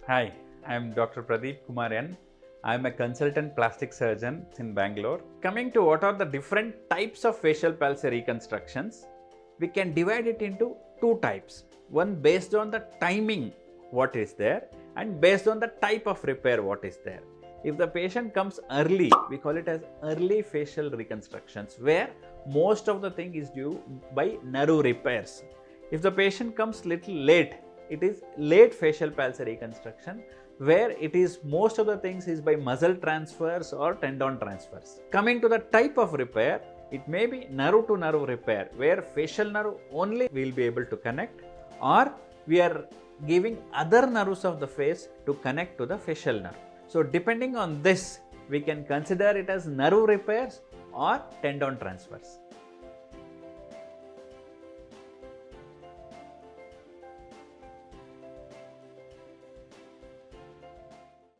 Hi, I am Dr. Pradeep Kumar N. I am a consultant plastic surgeon in Bangalore. Coming to what are the different types of facial palsy reconstructions, we can divide it into two types. One based on the timing what is there and based on the type of repair what is there. If the patient comes early, we call it as early facial reconstructions where most of the thing is due by nerve repairs. If the patient comes little late, it is late facial palsy reconstruction where it is most of the things is by muscle transfers or tendon transfers. Coming to the type of repair, it may be nerve to nerve repair where facial nerve only will be able to connect, or we are giving other nerves of the face to connect to the facial nerve. So depending on this, we can consider it as nerve repairs or tendon transfers.